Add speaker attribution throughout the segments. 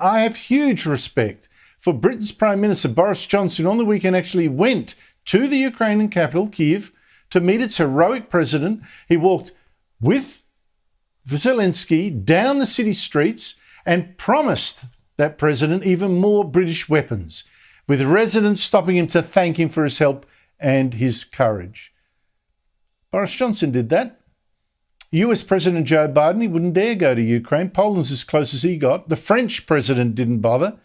Speaker 1: I have huge respect for Britain's Prime Minister Boris Johnson, who on the weekend actually went to the Ukrainian capital, Kyiv, to meet its heroic president. He walked with Zelensky down the city streets and promised that president even more British weapons, with residents stopping him to thank him for his help and his courage. Boris Johnson did that. US President Joe Biden, he wouldn't dare go to Ukraine. Poland's as close as he got. The French president didn't bother.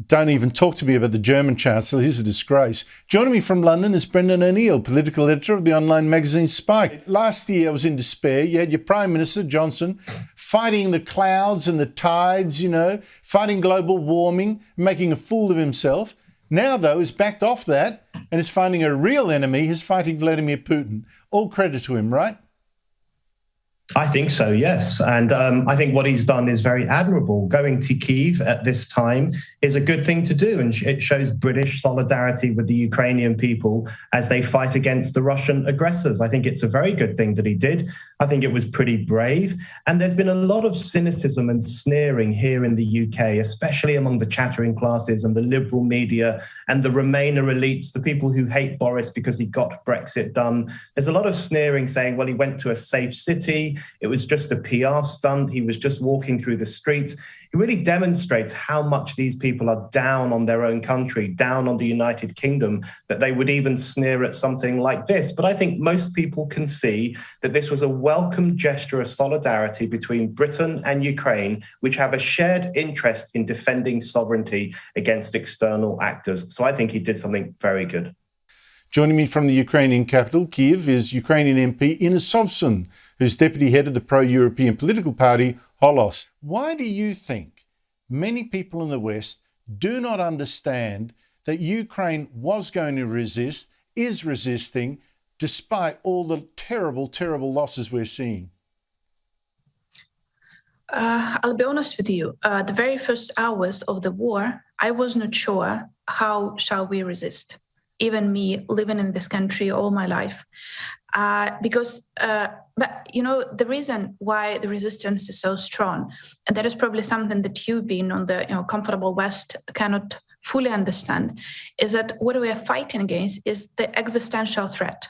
Speaker 1: Don't even talk to me about the German Chancellor. He's a disgrace. Joining me from London is Brendan O'Neill, political editor of the online magazine Spike. Last year I was in despair. You had your Prime Minister, Johnson, fighting the clouds and the tides, fighting global warming, making a fool of himself. Now, though, he's backed off that and is finding a real enemy. He's fighting Vladimir Putin. All credit to him, right?
Speaker 2: I think so, yes. And I think what he's done is very admirable. Going to Kyiv at this time is a good thing to do. And it shows British solidarity with the Ukrainian people as they fight against the Russian aggressors. I think it's a very good thing that he did. I think it was pretty brave. And there's been a lot of cynicism and sneering here in the UK, especially among the chattering classes and the liberal media and the Remainer elites, the people who hate Boris because he got Brexit done. There's a lot of sneering saying, well, he went to a safe city. It was just a PR stunt. He was just walking through the streets. It really demonstrates how much these people are down on their own country, down on the United Kingdom, that they would even sneer at something like this. But I think most people can see that this was a welcome gesture of solidarity between Britain and Ukraine, which have a shared interest in defending sovereignty against external actors. So I think he did something very good.
Speaker 1: Joining me from the Ukrainian capital, Kyiv, is Ukrainian MP Inna Sovsun, who's deputy head of the pro-European political party, Holos. Why do you think many people in the West do not understand that Ukraine was going to resist, is resisting, despite all the terrible, terrible losses we're seeing?
Speaker 3: I'll be honest with you. The very first hours of the war, I was not sure how shall we resist. Even me living in this country all my life. But the reason why the resistance is so strong, and that is probably something that you being on the comfortable West cannot fully understand, is that what we are fighting against is the existential threat.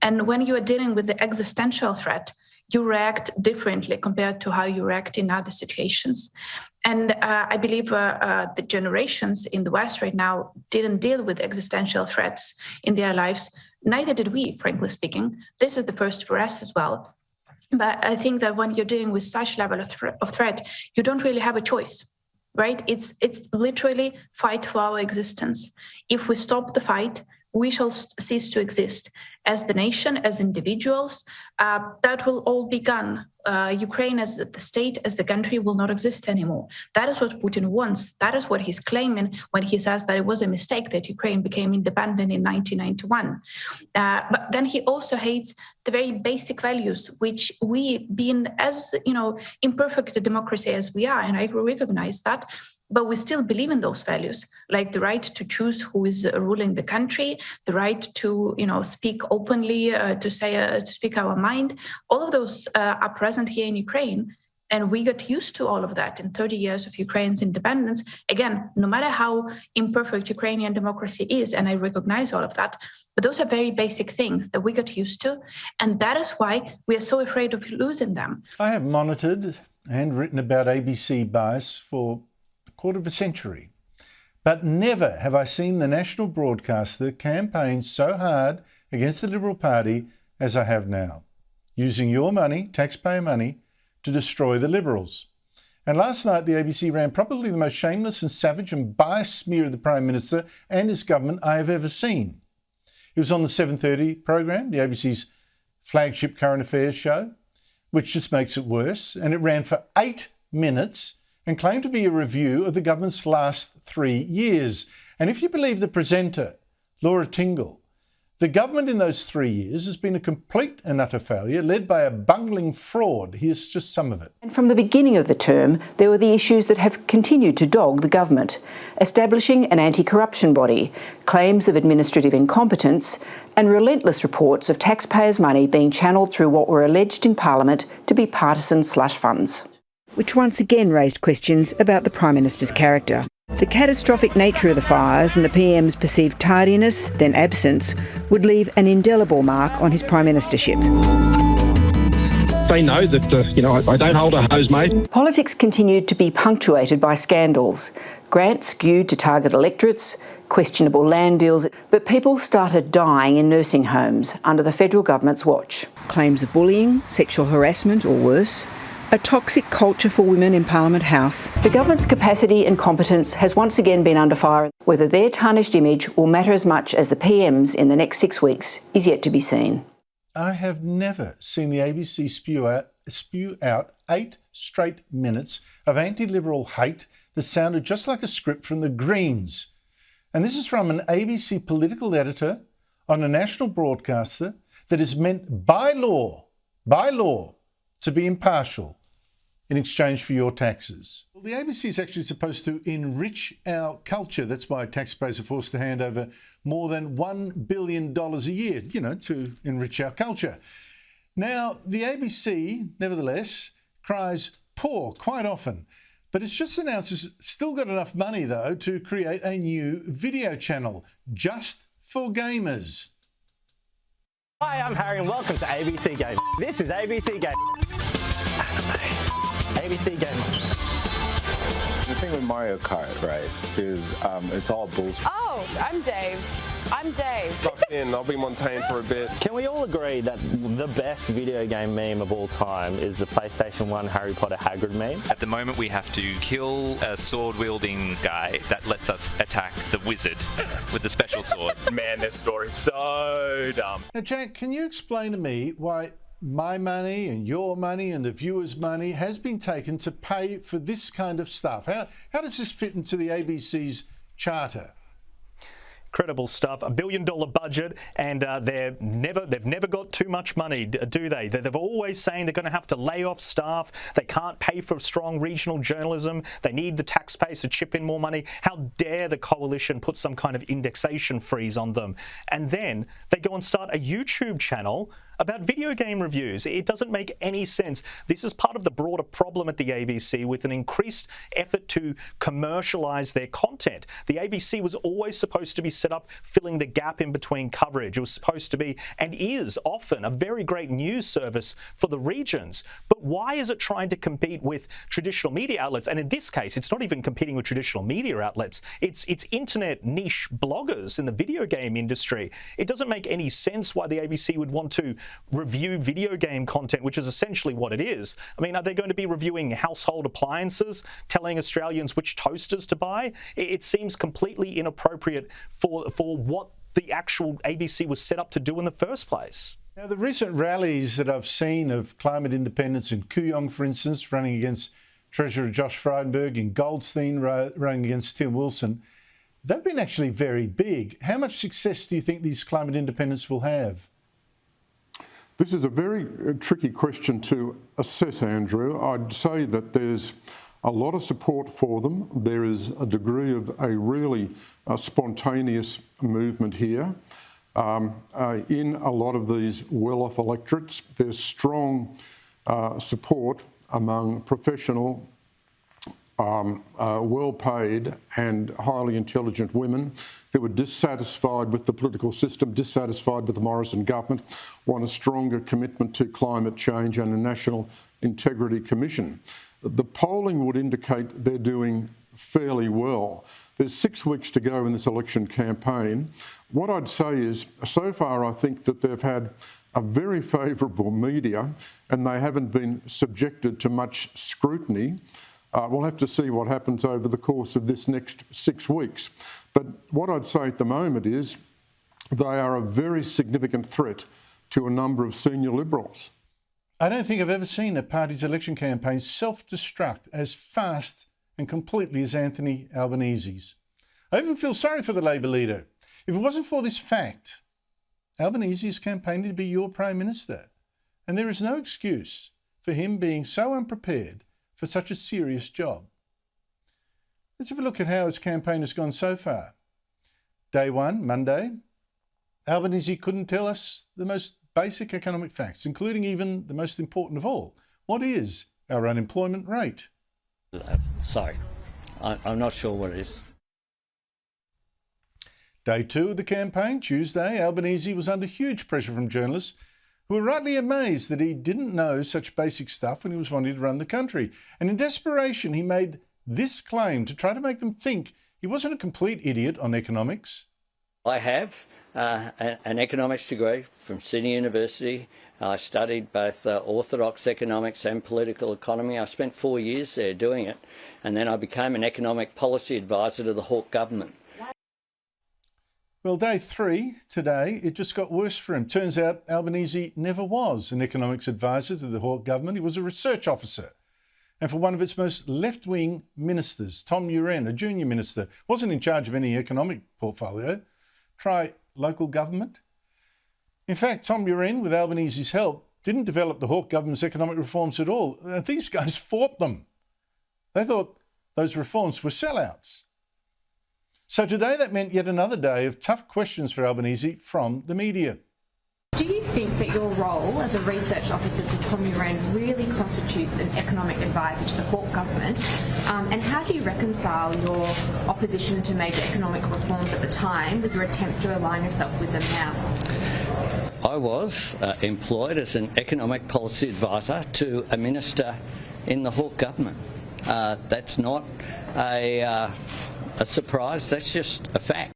Speaker 3: And when you are dealing with the existential threat, you react differently compared to how you react in other situations. And I believe the generations in the West right now didn't deal with existential threats in their lives. Neither did we, frankly speaking. This is the first for us as well. But I think that when you're dealing with such level of threat, you don't really have a choice, right? It's literally fight for our existence. If we stop the fight, we shall cease to exist as the nation, as individuals. That will all be gone. Ukraine as the state, as the country will not exist anymore. That is what Putin wants. That is what he's claiming when he says that it was a mistake that Ukraine became independent in 1991. But then he also hates the very basic values, which we, being as imperfect a democracy as we are, and I recognize that, but we still believe in those values, like the right to choose who is ruling the country, the right to, speak openly, to speak our mind. All of those are present here in Ukraine, and we got used to all of that in 30 years of Ukraine's independence. Again, no matter how imperfect Ukrainian democracy is, and I recognize all of that, but those are very basic things that we got used to, and that is why we are so afraid of losing them.
Speaker 1: I have monitored and written about ABC bias for quarter of a century. But never have I seen the national broadcaster campaign so hard against the Liberal Party as I have now, using your money, taxpayer money, to destroy the Liberals. And last night, the ABC ran probably the most shameless and savage and biased smear of the Prime Minister and his government I have ever seen. It was on the 7:30 program, the ABC's flagship current affairs show, which just makes it worse, and it ran for 8 minutes and claimed to be a review of the government's last 3 years. And if you believe the presenter, Laura Tingle, the government in those 3 years has been a complete and utter failure, led by a bungling fraud. Here's just some of it.
Speaker 4: And from the beginning of the term, there were the issues that have continued to dog the government: establishing an anti-corruption body, claims of administrative incompetence, and relentless reports of taxpayers' money being channelled through what were alleged in Parliament to be partisan slush funds. which once again raised questions about the Prime Minister's character. The catastrophic nature of the fires and the PM's perceived tardiness, then absence, would leave an indelible mark on his Prime Ministership.
Speaker 5: They know that, I don't hold a hose, mate.
Speaker 4: Politics continued to be punctuated by scandals. Grants skewed to target electorates, questionable land deals, but people started dying in nursing homes under the federal government's watch. Claims of bullying, sexual harassment or worse, a toxic culture for women in Parliament House. The government's capacity and competence has once again been under fire. Whether their tarnished image will matter as much as the PM's in the next 6 weeks is yet to be seen.
Speaker 1: I have never seen the ABC spew out 8 straight minutes of anti-Liberal hate that sounded just like a script from the Greens. And this is from an ABC political editor on a national broadcaster that is meant by law, to be impartial in exchange for your taxes. Well, the ABC is actually supposed to enrich our culture. That's why taxpayers are forced to hand over more than $1 billion a year, to enrich our culture. Now, the ABC, nevertheless, cries poor quite often, but it's just announced it's still got enough money, though, to create a new video channel just for gamers.
Speaker 6: Hi, I'm Harry and welcome to ABC Game. This is ABC Game. Anime. ABC Game.
Speaker 7: The thing with Mario Kart, right, is it's all bullshit.
Speaker 8: Oh, I'm Dave.
Speaker 9: Locked in, I'll be Montaigne for a bit.
Speaker 6: Can we all agree that the best video game meme of all time is the PlayStation 1 Harry Potter Hagrid meme?
Speaker 10: At the moment we have to kill a sword-wielding guy that lets us attack the wizard with the special sword.
Speaker 9: Man, this story's so dumb.
Speaker 1: Now, Jack, can you explain to me why my money and your money and the viewers' money has been taken to pay for this kind of stuff? How does this fit into the ABC's charter?
Speaker 11: Incredible stuff. $1 billion budget, and they've never got too much money, do they? They're always saying they're going to have to lay off staff. They can't pay for strong regional journalism. They need the taxpayers to chip in more money. How dare the coalition put some kind of indexation freeze on them? And then they go and start a YouTube channel about video game reviews. It doesn't make any sense. This is part of the broader problem at the ABC with an increased effort to commercialise their content. The ABC was always supposed to be set up filling the gap in between coverage. It was supposed to be, and is often, a very great news service for the regions. But why is it trying to compete with traditional media outlets? And in this case, it's not even competing with traditional media outlets. It's internet niche bloggers in the video game industry. It doesn't make any sense why the ABC would want to review video game content, which is essentially what it is. I mean, are they going to be reviewing household appliances, telling Australians which toasters to buy? It seems completely inappropriate for what the actual ABC was set up to do in the first place.
Speaker 1: Now, the recent rallies that I've seen of climate independence in Kooyong, for instance, running against Treasurer Josh Frydenberg, and Goldstein running against Tim Wilson, they've been actually very big. How much success do you think these climate independents will have?
Speaker 12: This is a very tricky question to assess, Andrew. I'd say that there's a lot of support for them. There is a degree of a really spontaneous movement here. In a lot of these well-off electorates, there's strong support among professional, well-paid and highly intelligent women who were dissatisfied with the political system, dissatisfied with the Morrison government, want a stronger commitment to climate change and a National Integrity Commission. The polling would indicate they're doing fairly well. There's 6 weeks to go in this election campaign. What I'd say is, so far I think that they've had a very favourable media and they haven't been subjected to much scrutiny. We'll have to see what happens over the course of this next 6 weeks. But what I'd say at the moment is they are a very significant threat to a number of senior Liberals.
Speaker 1: I don't think I've ever seen a party's election campaign self-destruct as fast and completely as Anthony Albanese's. I even feel sorry for the Labor leader. If it wasn't for this fact, Albanese is campaigning to be your Prime Minister, and there is no excuse for him being so unprepared for such a serious job. Let's have a look at how his campaign has gone so far. Day one, Monday, Albanese couldn't tell us the most basic economic facts, including even the most important of all. What is our unemployment rate.
Speaker 8: Sorry, I'm not sure what it is.
Speaker 1: Day 2 of the campaign, Tuesday, Albanese was under huge pressure from journalists who were rightly amazed that he didn't know such basic stuff when he was wanting to run the country. And in desperation, he made this claim to try to make them think he wasn't a complete idiot on economics.
Speaker 8: I have an economics degree from Sydney University. I studied both orthodox economics and political economy. I spent 4 years there doing it, and then I became an economic policy advisor to the Hawke government.
Speaker 1: Well, day 3 today, it just got worse for him. Turns out Albanese never was an economics advisor to the Hawke government. He was a research officer. And for one of its most left-wing ministers, Tom Uren, a junior minister, wasn't in charge of any economic portfolio. Try local government. In fact, Tom Uren, with Albanese's help, didn't develop the Hawke government's economic reforms at all. These guys fought them. They thought those reforms were sellouts. So today that meant yet another day of tough questions for Albanese from the media.
Speaker 13: Do you think that your role as a research officer for Tom Uren really constitutes an economic advisor to the Hawke government? And how do you reconcile your opposition to major economic reforms at the time with your attempts to align yourself with them now?
Speaker 8: I was employed as an economic policy advisor to a minister in the Hawke government. That's not a surprise, that's just a fact.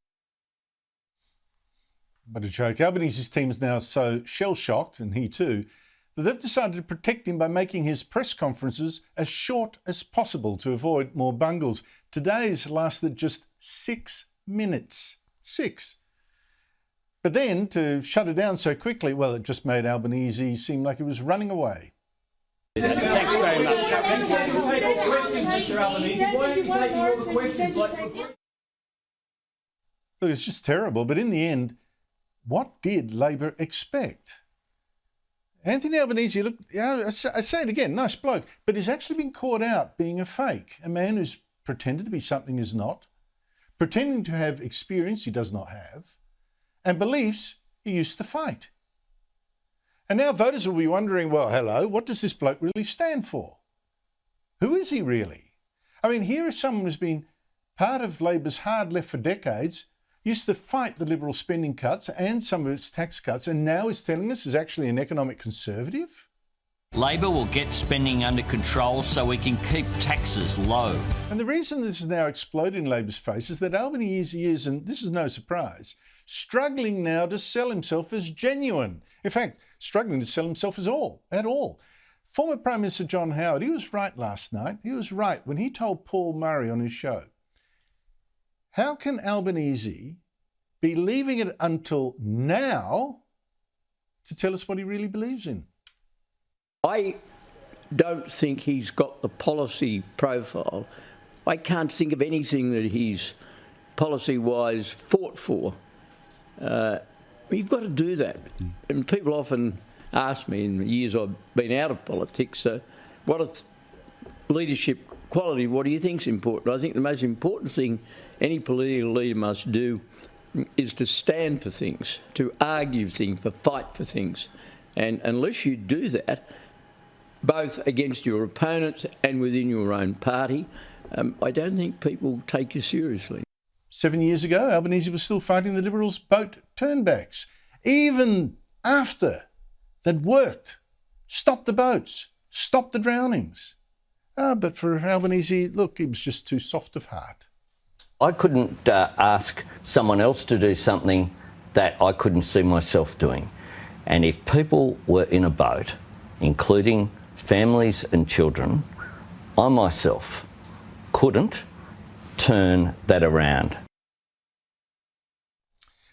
Speaker 1: But a joke. Albanese's team is now so shell-shocked, and he too, that they've decided to protect him by making his press conferences as short as possible to avoid more bungles. Today's lasted just 6 minutes. 6. But then, to shut it down so quickly, well, it just made Albanese seem like he was running away.
Speaker 14: Thanks very much. We'll take all questions, Mr. Albanese. Why aren't you taking all the questions?
Speaker 1: Look, it's just terrible. But in the end, what did Labor expect? Anthony Albanese, look, I say it again, nice bloke, but he's actually been caught out being a fake, a man who's pretended to be something he's not, pretending to have experience he does not have, and beliefs he used to fight. And now voters will be wondering, well, hello, what does this bloke really stand for? Who is he really? I mean, here is someone who's been part of Labor's hard left for decades, used to fight the Liberal spending cuts and some of its tax cuts, and now is telling us he's actually an economic conservative?
Speaker 15: Labor will get spending under control so we can keep taxes low.
Speaker 1: And the reason this is now exploded in Labor's face is that Albanese is, and this is no surprise, struggling now to sell himself as genuine. In fact, struggling to sell himself as at all. Former Prime Minister John Howard, he was right last night. He was right when he told Paul Murray on his show, how can Albanese be leaving it until now to tell us what he really believes in?
Speaker 16: I don't think he's got the policy profile. I can't think of anything that he's policy-wise fought for. You've got to do that. And people often ask me in the years I've been out of politics, what a leadership quality, what do you think is important? I think the most important thing any political leader must do is to stand for things, to argue things, to fight for things. And unless you do that, both against your opponents and within your own party, I don't think people take you seriously.
Speaker 1: 7 years ago, Albanese was still fighting the Liberals' boat turnbacks, even after they'd worked, stopped the boats, stopped the drownings. But for Albanese, look, he was just too soft of heart.
Speaker 8: I couldn't ask someone else to do something that I couldn't see myself doing. And if people were in a boat, including families and children, I myself couldn't turn that around.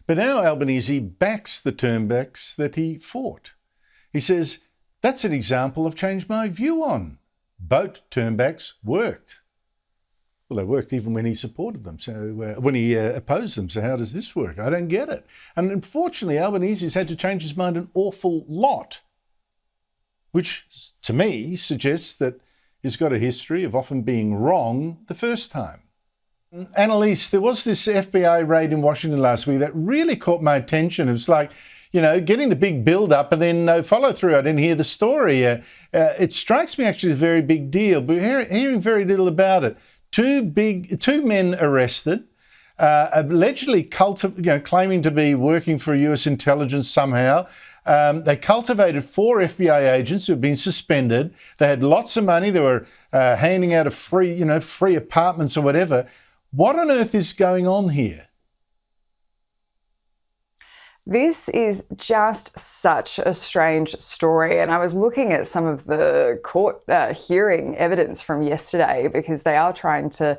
Speaker 1: But now Albanese backs the turnbacks that he fought. He says, that's an example I've changed my view on. Boat turnbacks worked. Well, they worked even when he supported them, so when he opposed them. So how does this work? I don't get it. And unfortunately, Albanese's had to change his mind an awful lot, which to me suggests that he's got a history of often being wrong the first time. Annalise, there was this FBI raid in Washington last week that really caught my attention. It was like, getting the big build-up and then no follow-through. I didn't hear the story. It strikes me actually as a very big deal, but we're hearing very little about it. Two men arrested, allegedly claiming to be working for US intelligence somehow. They cultivated 4 FBI agents who have been suspended. They had lots of money. They were handing out free apartments or whatever. What on earth is going on here?
Speaker 17: This is just such a strange story. And I was looking at some of the court hearing evidence from yesterday, because they are the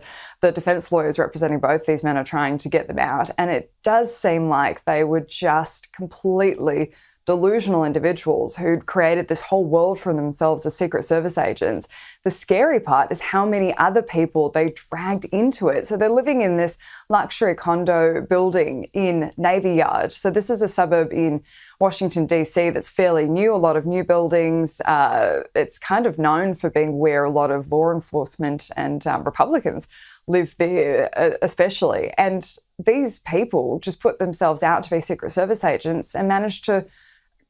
Speaker 17: defence lawyers representing both these men are trying to get them out. And it does seem like they were just completely delusional individuals who'd created this whole world for themselves as Secret Service agents. The scary part is how many other people they dragged into it. So they're living in this luxury condo building in Navy Yard. So this is a suburb in Washington, D.C. that's fairly new, a lot of new buildings. It's kind of known for being where a lot of law enforcement and Republicans live there, especially. And these people just put themselves out to be Secret Service agents and managed to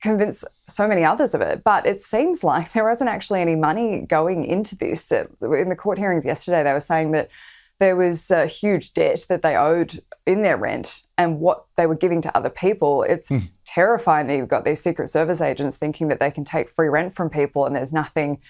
Speaker 17: convince so many others of it. But it seems like there wasn't actually any money going into this. In the court hearings yesterday, they were saying that there was a huge debt that they owed in their rent and what they were giving to other people. It's terrifying that you've got these Secret Service agents thinking that they can take free rent from people and there's nothing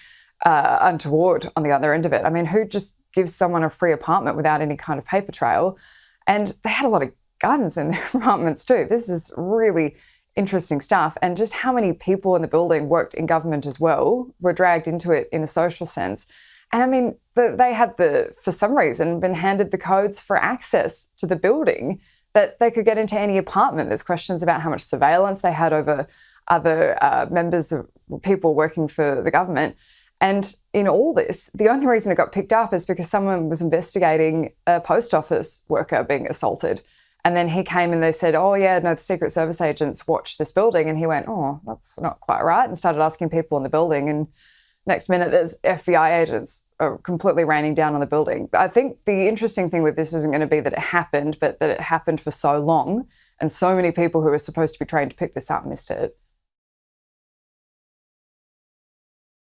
Speaker 17: untoward on the other end of it. I mean, who just gives someone a free apartment without any kind of paper trail? And they had a lot of guns in their apartments too. This is really interesting stuff. And just how many people in the building worked in government as well, were dragged into it in a social sense. And I mean, they had for some reason, been handed the codes for access to the building that they could get into any apartment. There's questions about how much surveillance they had over other members of people working for the government. And in all this, the only reason it got picked up is because someone was investigating a post office worker being assaulted. And then he came and they said, oh, yeah, no, the Secret Service agents watched this building. And he went, oh, that's not quite right, and started asking people in the building. And next minute, there's FBI agents completely raining down on the building. I think the interesting thing with this isn't going to be that it happened, but that it happened for so long. And so many people who were supposed to be trained to pick this up missed it.